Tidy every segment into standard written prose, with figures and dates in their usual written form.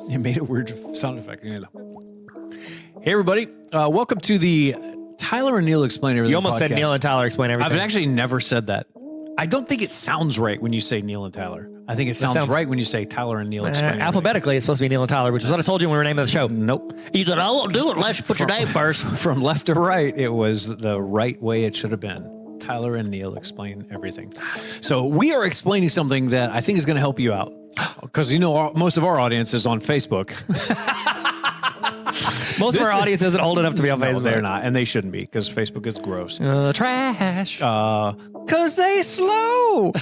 You made a weird sound effect. Hey, everybody. Welcome to the Tyler and Neil Explain Everything You almost podcast. said Neil and Tyler Explain Everything. I've actually never said that. I don't think it sounds right when you say Neil and Tyler. I think it sounds right when you say Tyler and Neil Explain Everything. Alphabetically, it's supposed to be Neil and Tyler, which is what I told you when we were naming the show. Nope. You said, I won't do it unless you put your name first. From left to right, it was the right way it should have been. Tyler and Neil Explain Everything. So we are explaining something that I think is going to help you out. Because, you know, most of our audience is on Facebook. Most of our audience isn't old enough to be on No, Facebook. they're not, and they shouldn't be, because Facebook is gross. Trash. Because they slow.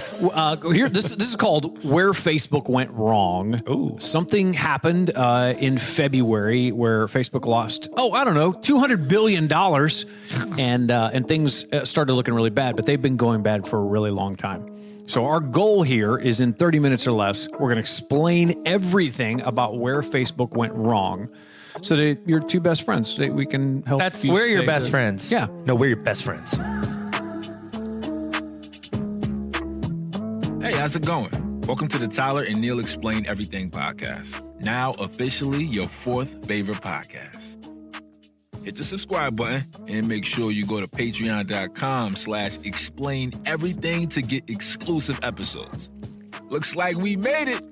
Here, this is called Where Facebook Went Wrong. Ooh. Something happened in February where Facebook lost, $200 billion, and things started looking really bad, but they've been going bad for a really long time. So our goal here is in 30 minutes or less, we're going to explain everything about where Facebook went wrong so that your two best friends, that we can help you. We're your stay best good. friends. Yeah. No, we're your best friends. Hey, how's it going? Welcome to the Tyler and Neil Explain Everything podcast. Now officially your fourth favorite podcast. Hit the subscribe button and make sure you go to patreon.com/explain everything to get exclusive episodes. Looks like we made it.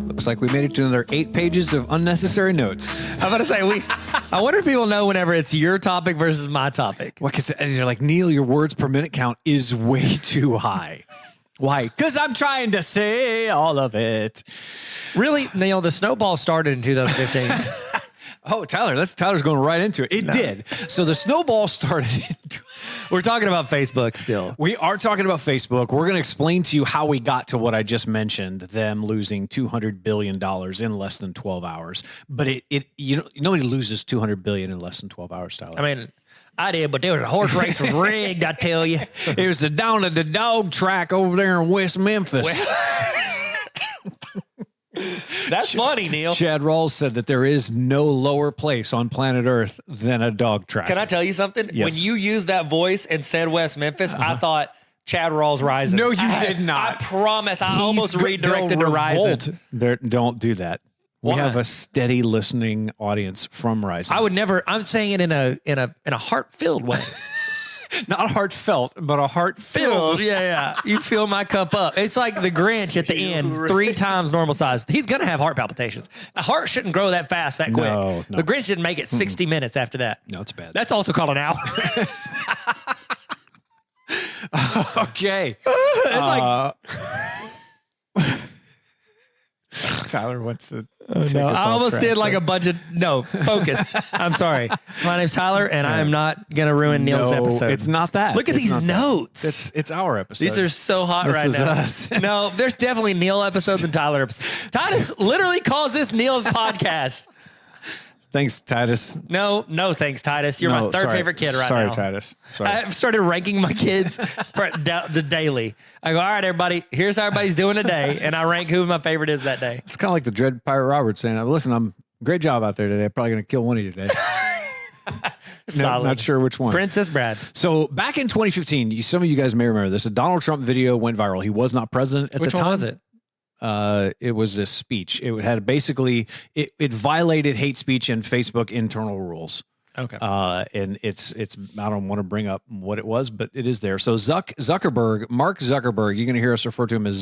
Looks like we made it to another 8 pages of unnecessary notes. I'm about to say, I wonder if people know whenever it's your topic versus my topic. Well, because you're like, Neil, your words per minute count is way too high. Why? Because I'm trying to say all of it. Really, Neil, the snowball started in 2015. Oh, Tyler's going right into it. It did. So the snowball started. We're talking about Facebook still. We are talking about Facebook. We're going to explain to you how we got to what I just mentioned, them losing $200 billion in less than 12 hours. But nobody loses $200 billion in less than 12 hours, Tyler. I mean, I did, but there was a horse race was rigged, I tell you. It was down at the dog track over there in West Memphis. That's funny, Neil. Chad Rawls said that there is no lower place on planet Earth than a dog track. Can I tell you something? Yes. When you used that voice and said West Memphis, I thought Chad Rawls Rising. No, you did not. I promise. I almost redirected to they'll Rising. revolt. Don't do that. We Why? have a steady listening audience from Rising. I would never. I'm saying it in a heart-filled way. Not heartfelt, but a heart-filled. Yeah. You fill my cup up. It's like the Grinch at the end, 3 times normal size. He's gonna have heart palpitations. A heart shouldn't grow that fast, that quick. No. The Grinch didn't make it 60 minutes after that. No, it's bad. That's also called an hour. Okay. It's like Tyler wants to I almost did like a bunch of focus. I'm sorry. My name's Tyler, and I am not gonna ruin Neil's episode. It's not that. Look at It's these not that. notes. It's our episode. These are so hot This right is now. us. No, there's definitely Neil episodes and Tyler episodes. Titus literally calls this Neil's podcast. Thanks, Titus. No, thanks, Titus. You're my third sorry. favorite kid right Sorry, now. Titus. Sorry. I've started ranking my kids for the daily. I go, all right, everybody, here's how everybody's doing today. And I rank who my favorite is that day. It's kind of like the Dread Pirate Roberts saying, listen, I'm great job out there today. I'm probably going to kill one of you today. Solid. Not sure which one. Princess Brad. So back in 2015, some of you guys may remember this. A Donald Trump video went viral. He was not president at Which the time. one was it? It was a speech. It had basically, it violated hate speech and Facebook internal rules. Okay. And it's I don't want to bring up what it was, but it is there. So Zuckerberg, Mark Zuckerberg, you're going to hear us refer to him as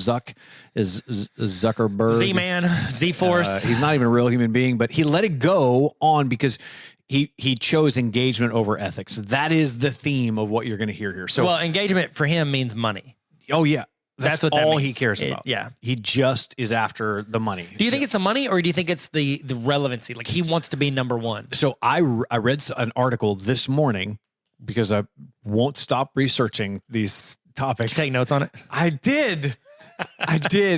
Zuckerberg. Z-Man, Z-Force. He's not even a real human being, but he let it go on because he chose engagement over ethics. That is the theme of what you're going to hear here. So, well, engagement for him means money. oh yeah, That's what that all means. he cares about. Yeah. He just is after the money. Do you think it's the money, or do you think it's the relevancy? Like he wants to be number one. So I read an article this morning because I won't stop researching these topics. Did you take notes on it? I did.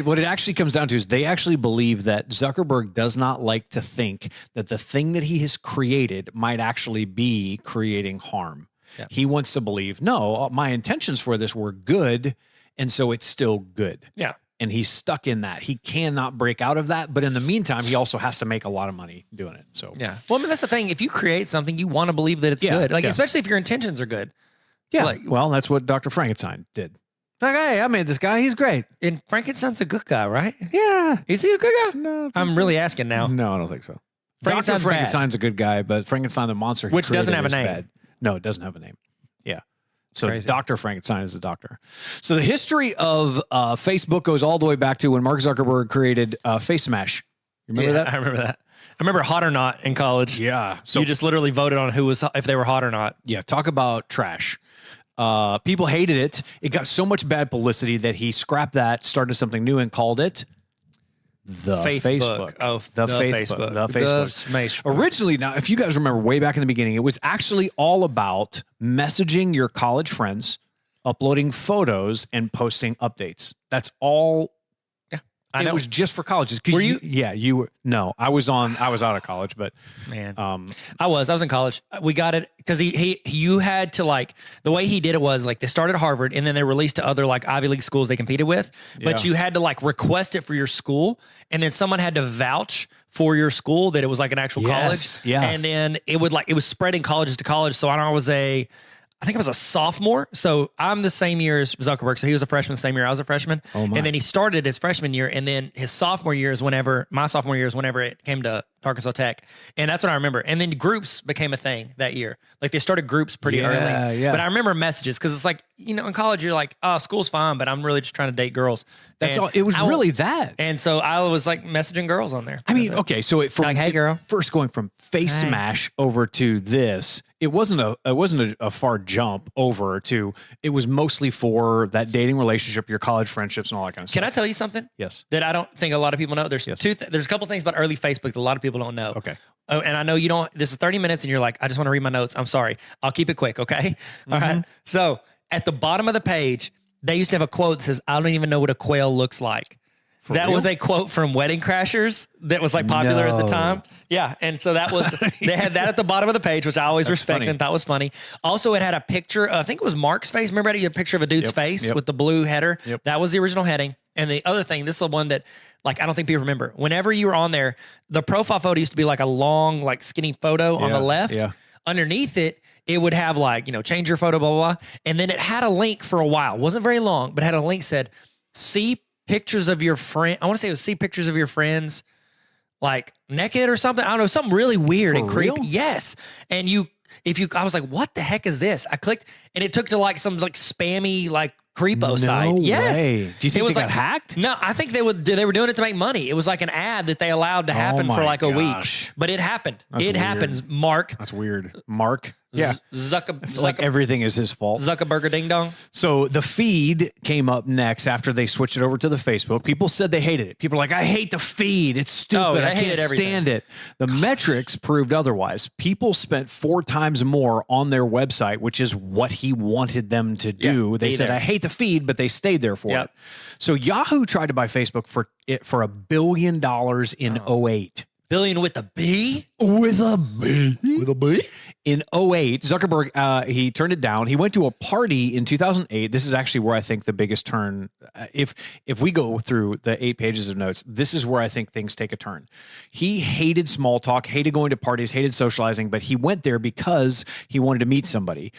What it actually comes down to is they actually believe that Zuckerberg does not like to think that the thing that he has created might actually be creating harm. Yeah. He wants to believe, no, my intentions for this were good, and so it's still good. Yeah. And he's stuck in that. He cannot break out of that. But in the meantime, he also has to make a lot of money doing it. So Yeah. Well, I mean, that's the thing. If you create something, you want to believe that it's Yeah, good. Like, yeah. especially if your intentions are good. yeah. Like- Well, that's what Dr. Frankenstein did. Like, hey, I made this guy. He's great. And Frankenstein's a good guy, right? Yeah. Is he a good guy? No, I'm really asking now. no, I don't think so. Frankenstein's Dr. Frankenstein's a good guy, but Frankenstein the monster, he Which doesn't created, have a is name. bad. No, it doesn't have a name. Yeah. So Crazy. Dr. Frankenstein is a doctor. So the history of Facebook goes all the way back to when Mark Zuckerberg created Face Smash. You remember Yeah, that? I remember that. I remember Hot or Not in college. Yeah. So You just literally voted on who was if they were hot or not. yeah, talk about trash. People hated it. It got so much bad publicity that he scrapped that, started something new, and called it the Facebook. Oh, the the Facebook. Facebook. The The Facebook. Facebook. Originally, now, if you guys remember way back in the beginning, it was actually all about messaging your college friends, uploading photos, and posting updates. That's all. I It know. was just for colleges. 'Cause Were you? Yeah, you were. No, I was out of college, but Man, um, I was in college. We got it because you had to like the way he did it was like they started at Harvard and then they released to other like Ivy League schools they competed with, but Yeah. you had to like request it for your school and then someone had to vouch for your school that it was like an actual Yes, college. yeah. And then it was spreading colleges to college. So I think I was a sophomore. So I'm the same year as Zuckerberg. So he was a freshman the same year I was a freshman. Oh, my. And then he started his freshman year. And then his sophomore year is whenever it came to Arkansas Tech. And that's what I remember. And then groups became a thing that year. Like they started groups pretty Yeah, early. yeah. But I remember messages because it's like, in college, you're like, oh, school's fine, but I'm really just trying to date girls. that's And all. It was really that. And so I was like messaging girls on there. I mean, That's it. okay, so Like, hey, girl. first going from Face Hey. Smash over to this, it wasn't a far jump over to. It was mostly for that dating relationship, your college friendships, and all that kind of Can stuff. I tell you something? Yes. That I don't think a lot of people know. There's Yes. there's a couple things about early Facebook that a lot of people don't know. Okay. Oh, and I know you don't. This is 30 minutes, and you're like, I just want to read my notes. I'm sorry. I'll keep it quick. Okay. All right. So at the bottom of the page, they used to have a quote that says, "I don't even know what a quail looks like." That real? was a quote from Wedding Crashers that was like popular at the No. time. Yeah. And so that was, they had that at the bottom of the page, which I always respected funny. and thought was funny. Also, it had a picture, I think it was Mark's face. Remember, it had a picture of a dude's Yep, face yep. with the blue header. Yep. That was the original heading. And the other thing, this is the one that, like, I don't think people remember. Whenever you were on there, the profile photo used to be like a long, like skinny photo on the Yeah, left. yeah. Underneath it, it would have like, change your photo, blah, blah, blah. And then it had a link for a while. It wasn't very long, but had a link said, see pictures of your friend. I want to say it was see pictures of your friends like naked or something. I don't know, something really weird For and creepy. real? Yes. And I was like, what the heck is this? I clicked and it took to like some like spammy like creepo site. Yes. way. Do you think It was they got hacked? No, I think they were doing it to make money. It was like an ad that they allowed to happen for my like a week. gosh. But it happened. That's it weird. happens, Mark. That's weird. Mark. Yeah. Zuckerberg Everything is his fault. Zuckerberger ding dong. So the feed came up next after they switched it over to the Facebook. People said they hated it. People were like, I hate the feed. It's stupid. Oh, I I hated can't everything. stand it. The metrics proved otherwise. People spent 4 times more on their website, which is what he wanted them to do. Yeah, They be said, there. I hate the feed, but they stayed there for Yep. it. So Yahoo tried to buy Facebook for $1 billion in 08. Billion with a B? With a B. With a B. In 08, Zuckerberg, he turned it down. He went to a party in 2008. This is actually where I think the biggest turn, if we go through the 8 pages of notes, this is where I think things take a turn. He hated small talk, hated going to parties, hated socializing, but he went there because he wanted to meet somebody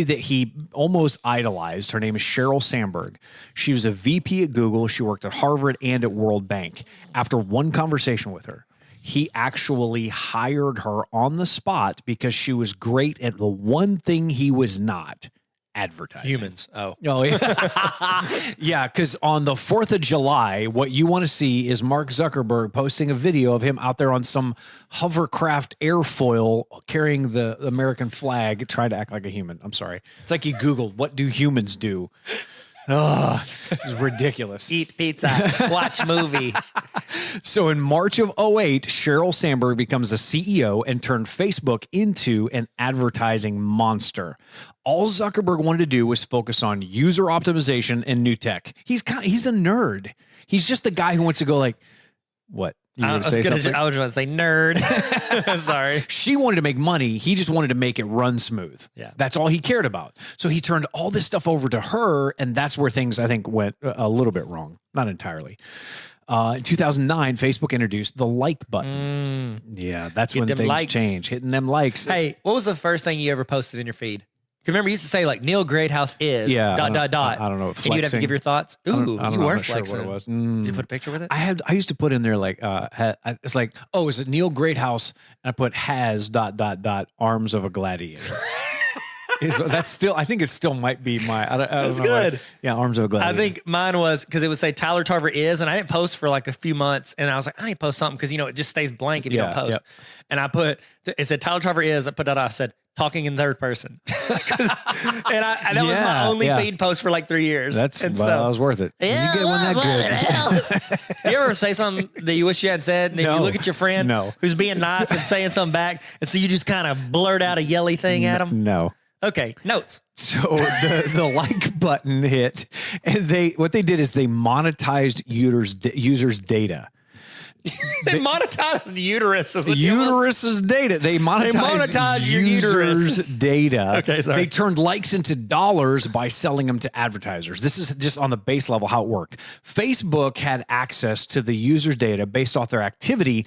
that he almost idolized. Her name is Sheryl Sandberg. She was a VP at Google. She worked at Harvard and at World Bank. After one conversation with her, he actually hired her on the spot because she was great at the one thing he was not: advertising. Humans. Oh. Oh, yeah. Yeah, because on the 4th of July, what you want to see is Mark Zuckerberg posting a video of him out there on some hovercraft airfoil carrying the American flag, trying to act like a human. I'm sorry. It's like you Googled, what do humans do? Oh, this is ridiculous. Eat pizza. Watch movie. So in March of 08, Sheryl Sandberg becomes the CEO and turned Facebook into an advertising monster. All Zuckerberg wanted to do was focus on user optimization and new tech. He's a nerd. He's just the guy who wants to go like, what? You I gonna was say going something? to say nerd. Sorry. She wanted to make money. He just wanted to make it run smooth. Yeah. That's all he cared about. So he turned all this stuff over to her, and that's where things, I think, went a little bit wrong. Not entirely. In 2009, Facebook introduced the like button. Yeah, that's when them things likes. change. Hitting them likes. Hey, what was the first thing you ever posted in your feed? remember you used to say like Neil Greathouse is Yeah, dot. I don't know. And you'd have to Flexing. give your thoughts. I don't- Ooh, I don't you know. I'm were not sure flexing. what it was. Did you put a picture with it? I used to put in there like it's like, oh, is it Neil Greathouse? And I put has ... arms of a gladiator. That's still, I think it still might be my, I don't That's know why. good. Yeah, arms of a gladiator. I think mine was because it would say Tyler Tarver is, and I didn't post for like a few months, and I was like, I need to post something because it just stays blank if you don't Yeah, post. yeah. And I put it said Tyler Tarver is. I put that. I said talking in third person, and that was my only Yeah. feed post for like 3 years. that and was worth it. Yeah, You get one that good. You ever say something that you wish you hadn't said, and then No. you look at your friend No. who's being nice and saying something back, and so you just kind of blurt out a yelly thing at them? No. Okay, notes. So the like button hit, and what they did is they monetized users' data. They monetized the uterus. Is what you almost- Uterus's data. They monetized your users' uterus. data. Okay, sorry. They turned likes into dollars by selling them to advertisers. This is just on the base level how it worked. Facebook had access to the users' data based off their activity.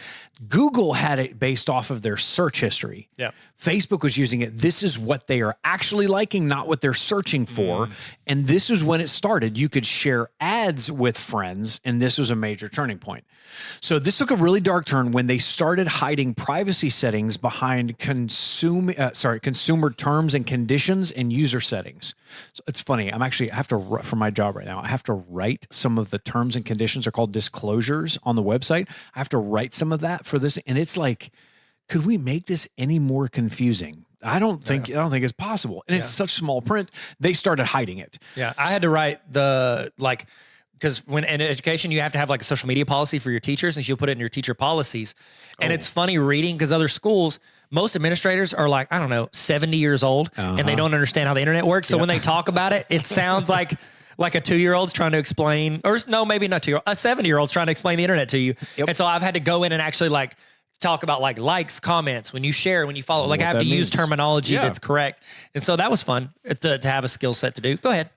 Google had it based off of their search history. Yeah. Facebook was using it. This is what they are actually liking, not what they're searching for. And this is when it started. You could share ads with friends, and this was a major turning point. So this took a really dark turn when they started hiding privacy settings behind consumer terms and conditions and user settings. So it's funny. I have to, for my job right now, I have to write some of the terms and conditions are called disclosures on the website. I have to write some of that for this. And it's like, could we make this any more confusing? I don't think it's possible. And it's such small print. They started hiding it. Yeah, I had to write because when in education you have to have like a social media policy for your teachers, and you'll put it in your teacher policies. And it's funny reading because other schools, most administrators are like, I don't know, 70 years old, and they don't understand how the internet works. So when they talk about it, it sounds like a 2-year-old's trying to explain, or no, maybe not 2-year-old, a 70-year-old's trying to explain the internet to you. And so I've had to go in and actually like talk about like likes, comments, when you share, when you follow, like I have to use terminology that's correct. And so that was fun to have a skill set to do. Go ahead.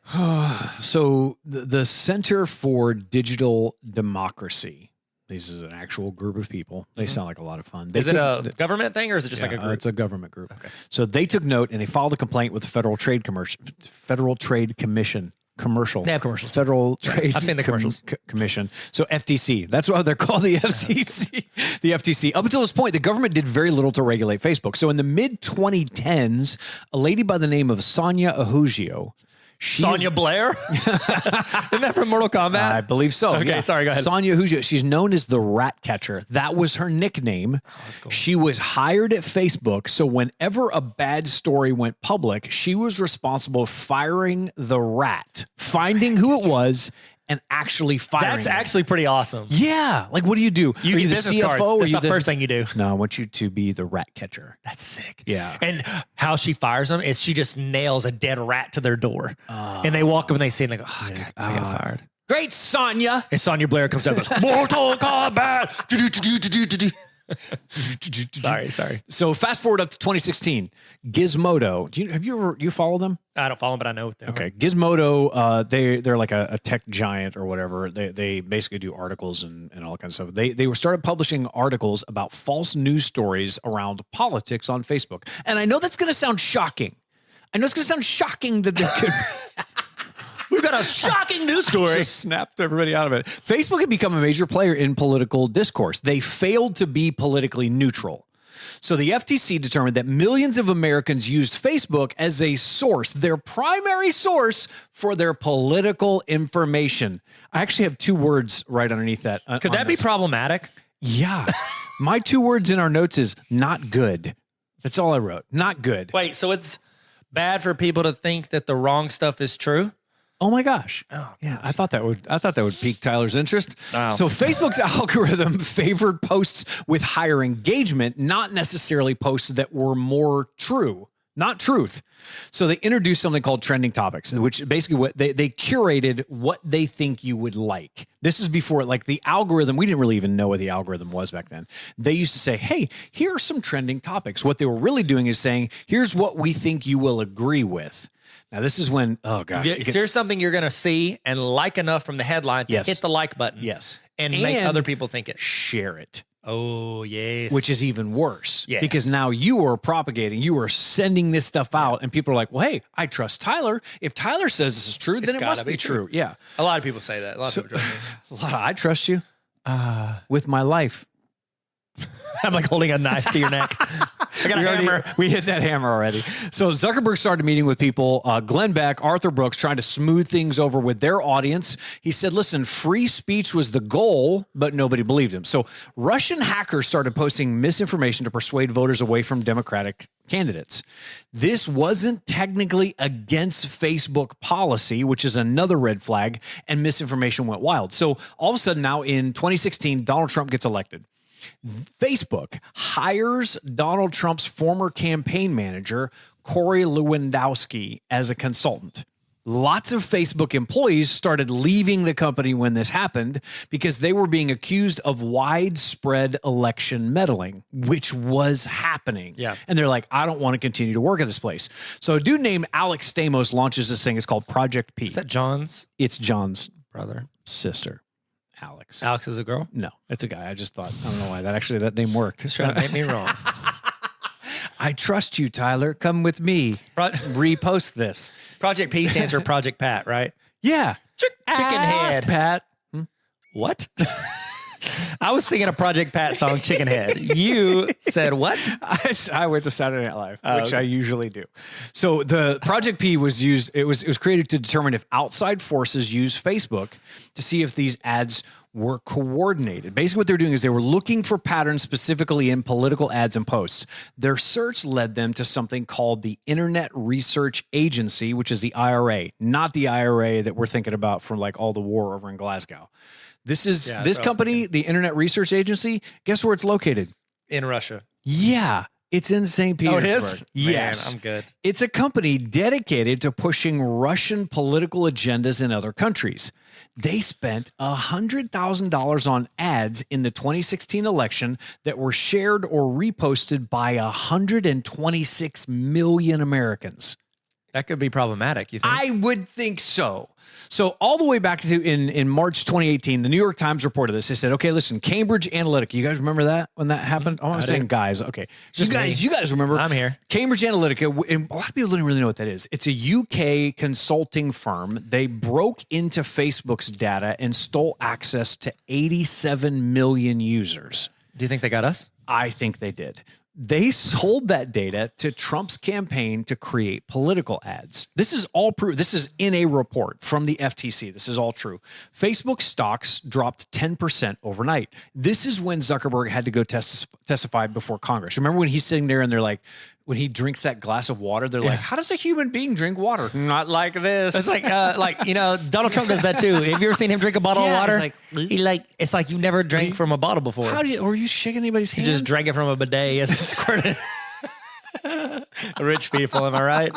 So the Center for Digital Democracy, this is an actual group of people. They sound like a lot of fun. Is it a government thing or is it just like a group? It's a government group. Okay. So they took note and they filed a complaint with the Federal Trade Commission. Commercial. They have commercials. Federal Trade. I've seen the commercials. Commission. So FTC. That's why they're called the FCC. The FTC. Up until this point, the government did very little to regulate Facebook. So in the mid 2010s, a lady by the name of Sonia Ahugio. Sonya Blair? Isn't that from Mortal Kombat? I believe so. Okay, sorry, go ahead. Sonia Ahugio. She's known as the Rat Catcher. That was her nickname. That's cool. She was hired at Facebook. So whenever a bad story went public, she was responsible for firing the rat, finding who it was, and actually firing That's them. actually pretty awesome. Yeah. Like, what do you do? You Are get the business CFO? cards. Or That's you the first thing you do. No, I want you to be the rat catcher. That's sick. Yeah. And how she fires them is she just nails a dead rat to their door. And they walk up and they see it and they go, oh, God, I got fired. Great, Sonia. And Sonya Blair comes up and goes, Mortal Kombat. Do-do-do-do-do-do-do. Sorry. So fast forward up to 2016, Gizmodo. Have you follow them? I don't follow them, but I know what they are. Okay, Gizmodo. They're like a tech giant or whatever. They basically do articles and all that kind of stuff. They started publishing articles about false news stories around politics on Facebook. And I know that's going to sound shocking. I know it's going to sound shocking that they could. We've got a shocking news story. Just snapped everybody out of it. Facebook had become a major player in political discourse. They failed to be politically neutral. So the FTC determined that millions of Americans used Facebook as a source, their primary source for their political information. I actually have 2 words right underneath that. Could that be problematic? Yeah. My 2 words in our notes is not good. That's all I wrote. Not good. Wait, so it's bad for people to think that the wrong stuff is true? Oh my gosh. Oh, yeah. I thought that would pique Tyler's interest. Wow. So Facebook's algorithm favored posts with higher engagement, not necessarily posts that were more true, not truth. So they introduced something called trending topics, which basically what they curated what they think you would like. This is before like the algorithm. We didn't really even know what the algorithm was back then. They used to say, hey, here are some trending topics. What they were really doing is saying, here's what we think you will agree with. Now, this is when, oh gosh. There's something you're going to see and like enough from the headline to Yes. hit the like button. Yes. And make other people think it. Share it. Oh, yes. which is even worse. Yes. Because now you are propagating, you are sending this stuff out, and people are like, well, hey, I trust Tyler. If Tyler says this is true, then it gotta must be be true. Yeah. a lot of people say that. A lot of people trust me. I trust you with my life. I'm like holding a knife to your neck. I got a hammer. We hit that hammer already. So Zuckerberg started meeting with people, Glenn Beck, Arthur Brooks, trying to smooth things over with their audience. He said, listen, free speech was the goal, but nobody believed him. So Russian hackers started posting misinformation to persuade voters away from Democratic candidates. This wasn't technically against Facebook policy, which is another red flag, and misinformation went wild. So all of a sudden now in 2016, Donald Trump gets elected. Facebook hires Donald Trump's former campaign manager, Corey Lewandowski, as a consultant. Lots of Facebook employees started leaving the company when this happened because they were being accused of widespread election meddling, which was happening. Yeah. And they're like, I don't want to continue to work at this place. So a dude named Alex Stamos launches this thing. It's called Project P. Is that John's It's John's brother? sister, Alex. Alex is a girl? No, it's a guy. I just thought, I don't know why that name worked. He's trying to make me wrong. I trust you, Tyler. Come with me. Repost this. Project P stands for Project Pat, right? Yeah. Chicken head. Pat. What? I was singing a Project Pat song, Chicken Head. You said what? I went to Saturday Night Live, which okay. I usually do. So the Project P was used. It was created to determine if outside forces use Facebook to see if these ads were coordinated. Basically, what they're doing is they were looking for patterns specifically in political ads and posts. Their search led them to something called the Internet Research Agency, which is the IRA, not the IRA that we're thinking about from like all the war over in Glasgow. This is this company, the Internet Research Agency. Guess where it's located? In Russia. Yeah, it's in St. Petersburg. Oh, it is? Yes. Man, I'm good. It's a company dedicated to pushing Russian political agendas in other countries. They spent $100,000 on ads in the 2016 election that were shared or reposted by 126 million Americans. That could be problematic, you think? I would think so. So all the way back to in March 2018, the New York Times reported this. They said, okay, listen, Cambridge Analytica. You guys remember that when that happened? Oh, I'm saying guys. Okay. Just you guys remember. I'm here. Cambridge Analytica, and a lot of people don't really know what that is. It's a UK consulting firm. They broke into Facebook's data and stole access to 87 million users. Do you think they got us? I think they did. They sold that data to Trump's campaign to create political ads. This is all proof. This is in a report from the FTC. This is all true. Facebook stocks dropped 10% overnight. This is when Zuckerberg had to go testify before Congress. Remember when he's sitting there and they're like, when he drinks that glass of water, they're like, how does a human being drink water? Not like this. It's like, Donald Trump does that too. Have you ever seen him drink a bottle of water? It's like you never drank from a bottle before. Were you shaking anybody's hand? You just drank it from a bidet as it squirted. Rich people, am I right?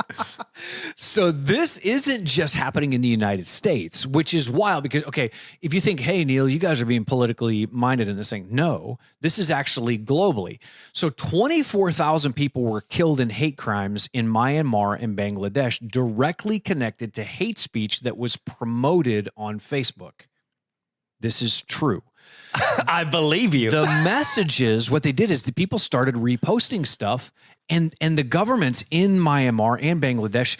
So this isn't just happening in the United States, which is wild because, okay, if you think, hey, Neil, you guys are being politically minded in this thing. No, this is actually globally. So 24,000 people were killed in hate crimes in Myanmar and Bangladesh, directly connected to hate speech that was promoted on Facebook. This is true. I believe you. The messages, what they did is the people started reposting stuff, and the governments in Myanmar and Bangladesh,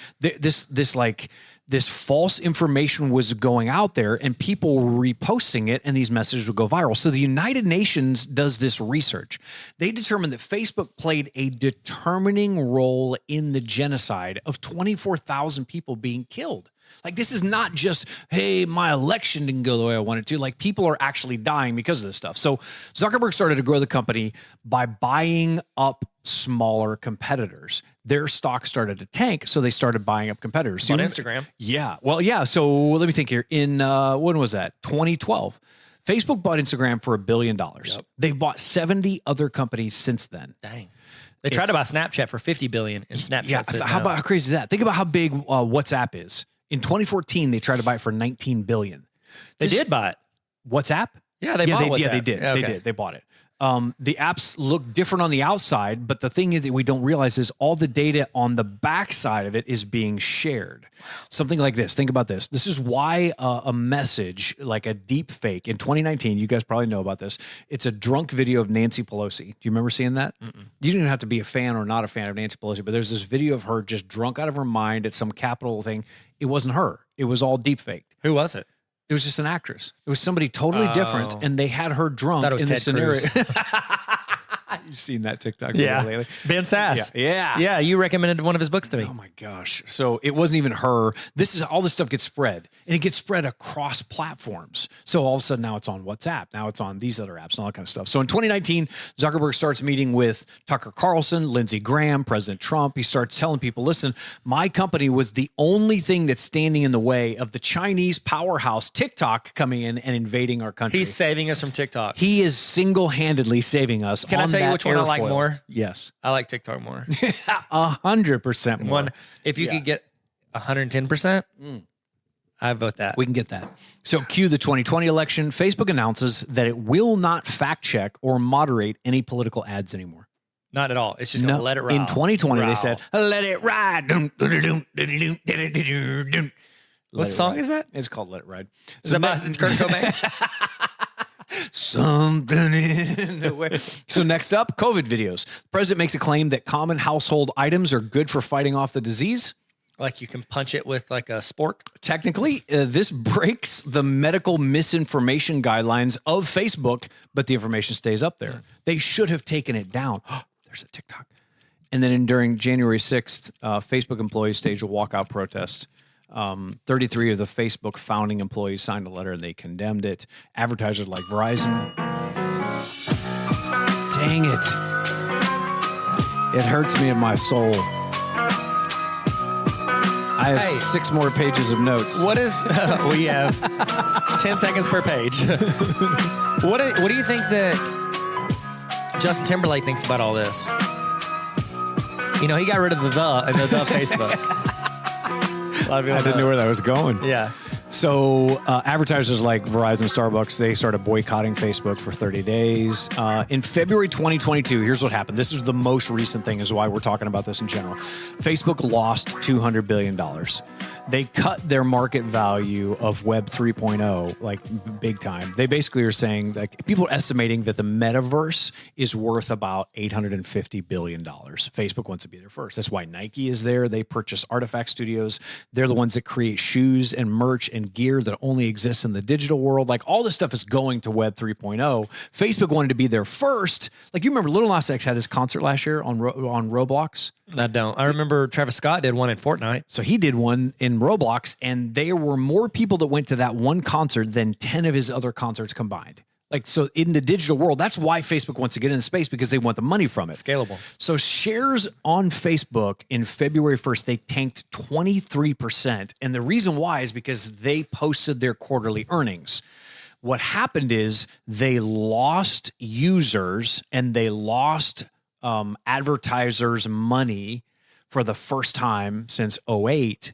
this false information was going out there, and people were reposting it, and these messages would go viral. So the United Nations does this research. They determined that Facebook played a determining role in the genocide of 24,000 people being killed. Like, this is not just, hey, my election didn't go the way I wanted to. Like, people are actually dying because of this stuff. So Zuckerberg started to grow the company by buying up smaller competitors. Their stock started to tank, so they started buying up competitors. On Instagram. Yeah. Well, yeah. So let me think here. In, when was that? 2012. Facebook bought Instagram for $1 billion. Yep. They've bought 70 other companies since then. Dang. They tried to buy Snapchat for $50 billion, and Snapchat. Yeah. How crazy is that? Think about how big WhatsApp is. In 2014, they tried to buy it for $19 billion. They did buy it. WhatsApp? Yeah, they bought WhatsApp. Yeah, they did. Okay. They did. They bought it. The apps look different on the outside, but the thing is that we don't realize is all the data on the back side of it is being shared. Something like this. Think about this. This is why a message like a deep fake in 2019, you guys probably know about this. It's a drunk video of Nancy Pelosi. Do you remember seeing that? You didn't even have to be a fan or not a fan of Nancy Pelosi, but there's this video of her just drunk out of her mind at some Capitol thing. It wasn't her. It was all deep faked. Who was it? It was just an actress. It was somebody totally different, and they had her drunk Thought it was in the Ted scenario. Cruz. You've seen that TikTok video lately? Ben Sass. Yeah. Yeah, you recommended one of his books to me. Oh my gosh. So it wasn't even her. All this stuff gets spread, and it gets spread across platforms. So all of a sudden now it's on WhatsApp. Now it's on these other apps and all that kind of stuff. So in 2019, Zuckerberg starts meeting with Tucker Carlson, Lindsey Graham, President Trump. He starts telling people, listen, my company was the only thing that's standing in the way of the Chinese powerhouse TikTok coming in and invading our country. He's saving us from TikTok. He is single-handedly saving us. Can I tell you which one I like more? Yes. I like TikTok more. 100% more. One, if you could get 110%, I vote that. We can get that. So cue the 2020 election. Facebook announces that it will not fact check or moderate any political ads anymore. Not at all. It's just going to let it ride. In 2020, they said, let it ride. What song is that? It's called Let It Ride. Is that by Kurt Cobain? Something in the way. So next up, COVID videos. The president makes a claim that common household items are good for fighting off the disease. Like you can punch it with like a spork? Technically, this breaks the medical misinformation guidelines of Facebook, but the information stays up there. They should have taken it down. There's a TikTok. And then during January 6th, Facebook employees staged a walkout protest. 33 of the Facebook founding employees signed a letter and they condemned it. Advertisers like Verizon. Dang it. It hurts me in my soul. I have 6 more pages of notes. What is, we have 10 seconds per page. What do you think that Justin Timberlake thinks about all this? You know, he got rid of the Facebook. I didn't know where that was going. Yeah. So advertisers like Verizon, Starbucks, they started boycotting Facebook for 30 days. In February 2022, here's what happened. This is the most recent thing, is why we're talking about this in general. Facebook lost $200 billion. They cut their market value of Web 3.0, like big time. They basically are saying, like, people are estimating that the metaverse is worth about $850 billion. Facebook wants to be there first. That's why Nike is there. They purchase Artifact Studios. They're the ones that create shoes and merch and gear that only exists in the digital world. Like, all this stuff is going to Web 3.0. Facebook wanted to be there first. Like, you remember Lil Nas X had his concert last year on Roblox? I don't. I remember Travis Scott did one in Fortnite. So he did one in Roblox, and there were more people that went to that one concert than 10 of his other concerts combined. Like, so in the digital world, that's why Facebook wants to get into space, because they want the money from it. Scalable. So shares on Facebook in February 1st, they tanked 23%. And the reason why is because they posted their quarterly earnings. What happened is they lost users and they lost advertisers' money for the first time since 2008.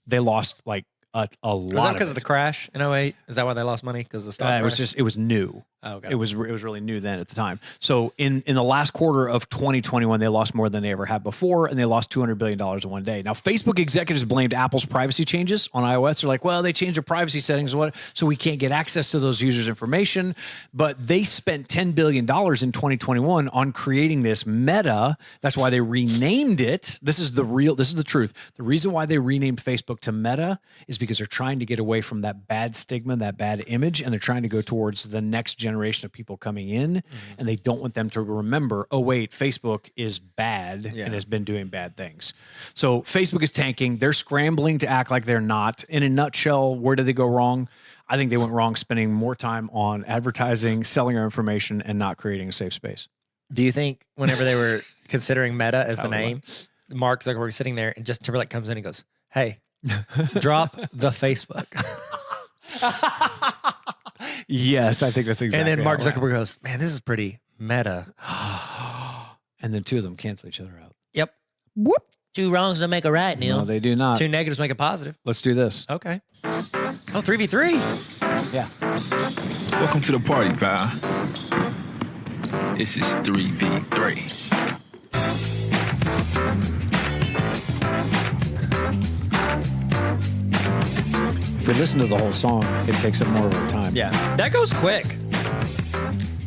They lost like a lot. Was that because of the crash in 2008? Is that why they lost money? Because the stock it was new. Oh, okay. It was really new then at the time. So in the last quarter of 2021, they lost more than they ever had before, and they lost $200 billion in one day. Now, Facebook executives blamed Apple's privacy changes on iOS. They're like, well, they changed their privacy settings, so we can't get access to those users' information. But they spent $10 billion in 2021 on creating this Meta. That's why they renamed it. This is the truth. The reason why they renamed Facebook to Meta is because they're trying to get away from that bad stigma, that bad image, and they're trying to go towards the next generation of people coming in, and they don't want them to remember, oh wait, Facebook is bad and has been doing bad things. So Facebook is tanking. They're scrambling to act like they're not. In a nutshell, where did they go wrong? I think they went wrong spending more time on advertising, selling our information, and not creating a safe space. Do you think whenever they were considering Meta as the name, Mark Zuckerberg sitting there and Justin Timberlake comes in and goes, hey, drop the Facebook. Yes, I think that's exactly. And then Mark Zuckerberg goes, man, this is pretty meta. And then two of them cancel each other out. Yep. Whoop. 2 wrongs don't make a right, Neil. No, they do not. 2 negatives make a positive. Let's do this. Okay. Oh, 3v3. Yeah. Welcome to the party, pal. This is 3v3. If we listen to the whole song, it takes up more of our time. Yeah. That goes quick.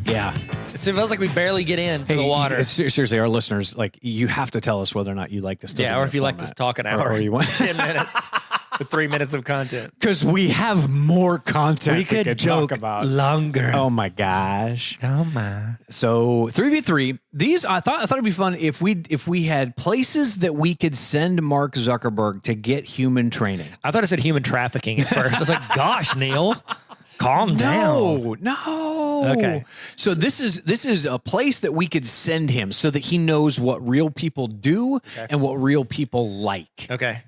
Yeah. So it feels like we barely get into the water. Seriously, our listeners, like, you have to tell us whether or not you like this. Yeah, or if you like us talk an hour or you want 10 minutes with 3 minutes of content. because we have more content We could joke talk about. longer. Oh my gosh! Oh my. So 3v3. These I thought it'd be fun if we had places that we could send Mark Zuckerberg to get human training. I thought it said human trafficking at first. I was like, gosh, Neil, calm down. No. Okay. So this is a place that we could send him so that he knows what real people do and what real people like. Okay.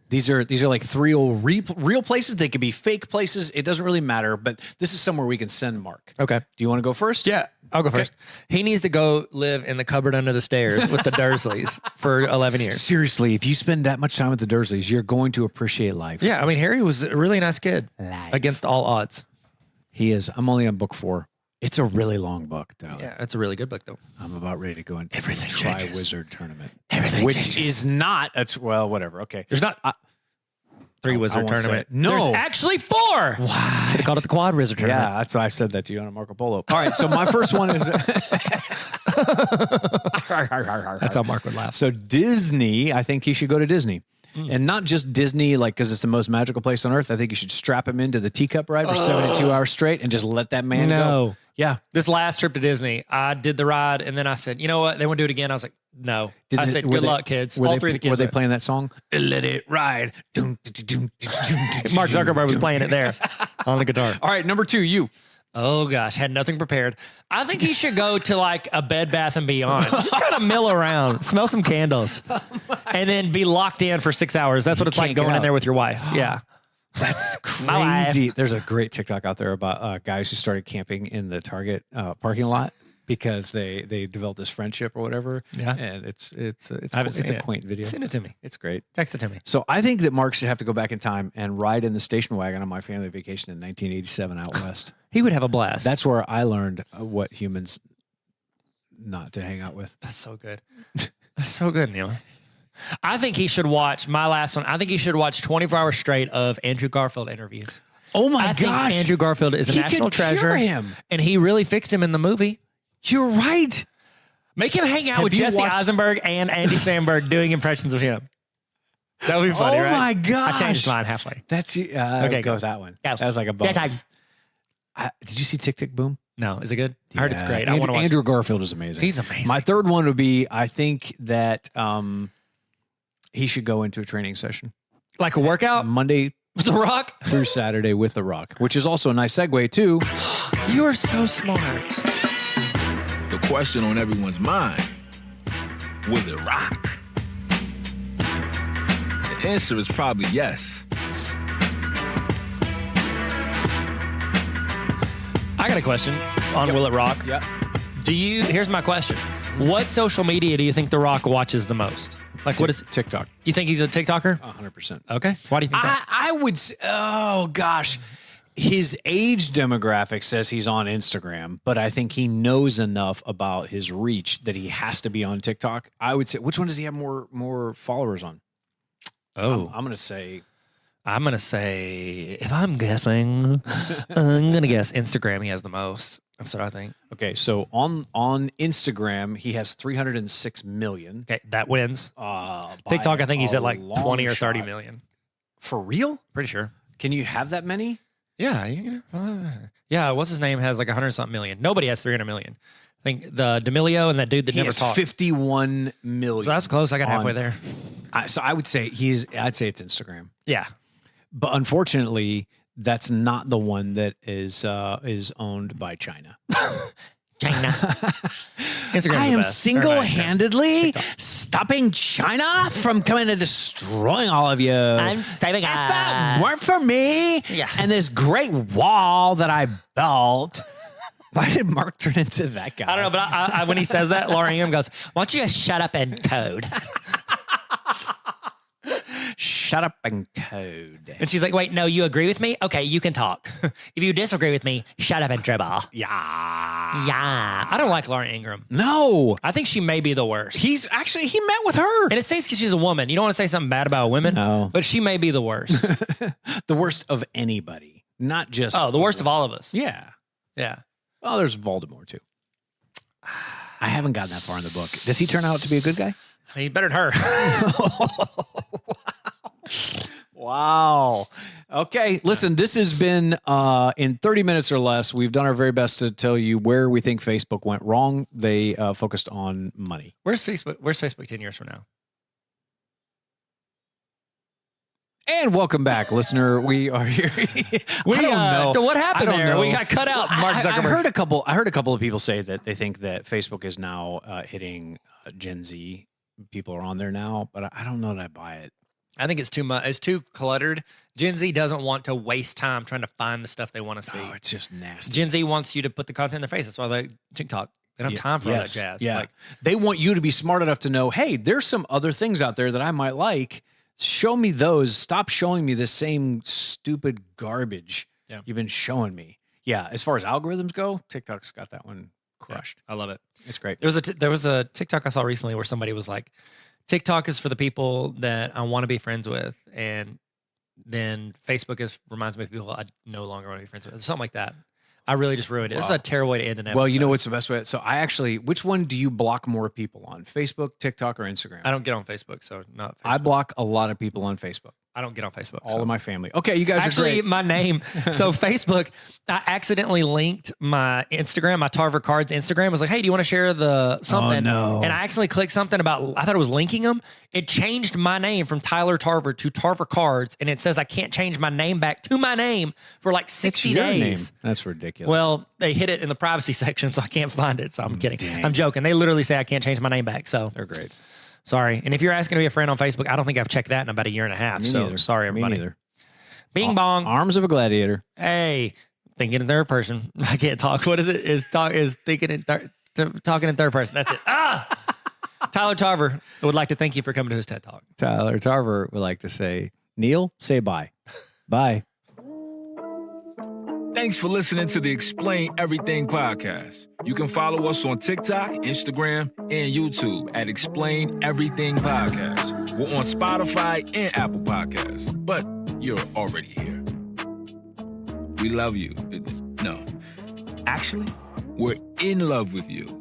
These are like three real places. They could be fake places. It doesn't really matter, but this is somewhere we can send Mark. Okay. Do you want to go first? Yeah, I'll go first. He needs to go live in the cupboard under the stairs with the Dursleys for 11 years. Seriously, if you spend that much time with the Dursleys, you're going to appreciate life. Yeah, I mean, Harry was a really nice kid against all odds. He is. I'm only on book 4. It's a really long book, though. Yeah, it's a really good book, though. I'm about ready to go into Everything the changes. Tri-Wizard tournament. Everything which changes. is not, well, whatever. Okay. There's not three I wizard won't say tournament. it. No. There's actually 4. Should have called it the quad wizard tournament. Yeah, that's why I said that to you on a Marco Polo. All right, so my first one is... That's how Mark would laugh. So Disney, I think he should go to Disney. And not just Disney, like, because it's the most magical place on earth. I think you should strap him into the teacup ride for 72 hours straight and just let that man go. Yeah. This last trip to Disney, I did the ride, and then I said, you know what? They want to do it again. I was like, no. I said, good luck, kids. All 3 of the kids Were they went. playing that song? Let it ride. Mark Zuckerberg was playing it there on the guitar. All right, number 2, you. Oh gosh, had nothing prepared. I think he should go to like a Bed Bath and Beyond. Just kind of mill around, smell some candles, and then be locked in for 6 hours. That's what it's like can't get going in out. there with your wife. Yeah. That's My life. crazy. There's a great TikTok out there about guys who started camping in the Target parking lot because they developed this friendship or whatever. Yeah. And it's I haven't seen a it. quaint video. Send it to me. It's great. Text it to me. So I think that Mark should have to go back in time and ride in the station wagon on my family vacation in 1987 out west. He would have a blast. That's where I learned what humans not to hang out with. That's so good. That's so good, Neil. I think he should watch my last one. I think he should watch 24 hours straight of Andrew Garfield interviews. Oh my I think gosh. Andrew Garfield is a He national could cure treasure. him. And he really fixed him in the movie. You're right. Make him hang out Have with you Jesse watched- Eisenberg and Andy Samberg doing impressions of him. That would be funny, Oh right? my gosh. I changed mine halfway. That's Okay, okay. Go go. with that one. Go. That was like a Yeah, bonus. Did you see Tick Tick Boom? No, is it good? I heard it's Yeah. great. I want to watch Andrew Garfield is amazing. He's amazing. My third one would be I think that he should go into a training session it. Like a workout Monday with The Rock? through Saturday with The Rock, which is also a nice segue too. You are so smart. The question on everyone's mind, will it rock? The answer is probably yes. I got a question on Will It Rock. Yeah. Here's my question. What social media do you think The Rock watches the most? Like, what is, TikTok? you think he's a TikToker? 100%. Okay. Why do you think that? I would say, oh gosh, his age demographic says he's on Instagram, but I think he knows enough about his reach that he has to be on TikTok. I would say, which one does he have more followers on? Oh, I'm gonna say, if I'm guessing, I'm going to guess Instagram he has the most. That's what I think. okay, so on Instagram he has 306 million. Okay, that wins. By TikTok, I think he's a at like long 20 or 30 shot. million. For real? Pretty sure. Can you have that many? Yeah, yeah. What's his name has like 100-something million. Nobody has 300 million. I think the D'Amelio and that dude that He never has talked. 51 million. So that's close. I got halfway on- there. So I would say I'd say it's Instagram. Yeah. But unfortunately, that's not the one that is owned by China. China. Instagram. I am single-handedly stopping China from coming and destroying all of you. I'm saving If that weren't for me Yeah. and this great wall that I built. Why did Mark turn into that guy? I don't know, but I, when he says that, Laura Ingham goes, "Why don't you just shut up and code?" shut up and code. And she's like, wait, no, you agree with me? Okay, you can talk. If you disagree with me, shut up and dribble. Yeah. Yeah. I don't like Laura Ingraham. No. I think she may be the worst. He met with her. And it stinks because she's a woman. You don't want to say something bad about women. No. But she may be the worst. The worst of anybody, not just. Oh, the worst of all of us. Yeah. Yeah. Well, there's Voldemort too. I haven't gotten that far in the book. Does he turn out to be a good guy? I mean, better than her. Wow. Okay. Listen, this has been in 30 minutes or less. We've done our very best to tell you where we think Facebook went wrong. They focused on money. Where's Facebook? Where's Facebook 10 years from now? And welcome back, listener. We are here. We I don't know. What I happened don't there? know. We got cut out. Mark I Zuckerberg. heard a couple of people say that they think that Facebook is now hitting Gen Z. People are on there now, but I don't know that I buy it. I think it's too much. It's too cluttered. Gen Z doesn't want to waste time trying to find the stuff they want to see. Oh, it's just nasty. Gen Z wants you to put the content in their face. That's why they TikTok. They don't have time for all that jazz. Yeah. Like, They want you to be smart enough to know, hey, there's some other things out there that I might like. Show me those. Stop showing me the same stupid garbage you've been showing me. Yeah. As far as algorithms go, TikTok's got that one crushed. I love it. It's great. There was a TikTok I saw recently where somebody was like, TikTok is for the people that I want to be friends with, and then Facebook reminds me of people I no longer want to be friends with. Something like that. I really just ruined it. This is a terrible way to end an episode. Well, you know what's the best way? So which one do you block more people on? Facebook, TikTok, or Instagram? I don't get on Facebook, so not Facebook. I block a lot of people on Facebook. I don't get on Facebook. All of my family. Okay, you guys are Actually, great. my name. So Facebook, I accidentally linked my Instagram, my Tarver Cards Instagram. I was like, hey, do you want to share the something? no. And I accidentally clicked something about, I thought it was linking them. It changed my name from Tyler Tarver to Tarver Cards. And it says I can't change my name back to my name for like 60 It's your days. name. That's ridiculous. Well, they hit it in the privacy section, so I can't find it. So I'm kidding. Dang. I'm joking. They literally say I can't change my name back. So they're great. sorry. And if you're asking to be a friend on Facebook, I don't think I've checked that in about a year and a half. Me so neither. sorry, Me everybody. neither. Bing bong. Arms of a gladiator. Hey, thinking in third person. I can't talk. What is it? Is thinking in talking in third person. That's it. Tyler Tarver would like to thank you for coming to his TED Talk. Tyler Tarver would like to say, Neil, say bye. Bye. Thanks for listening to the Explain Everything podcast. You can follow us on TikTok, Instagram, and YouTube at Explain Everything Podcast. We're on Spotify and Apple Podcasts, but you're already here. We love you. No, actually, we're in love with you.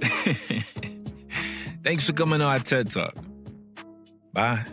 Thanks for coming on our TED Talk. Bye.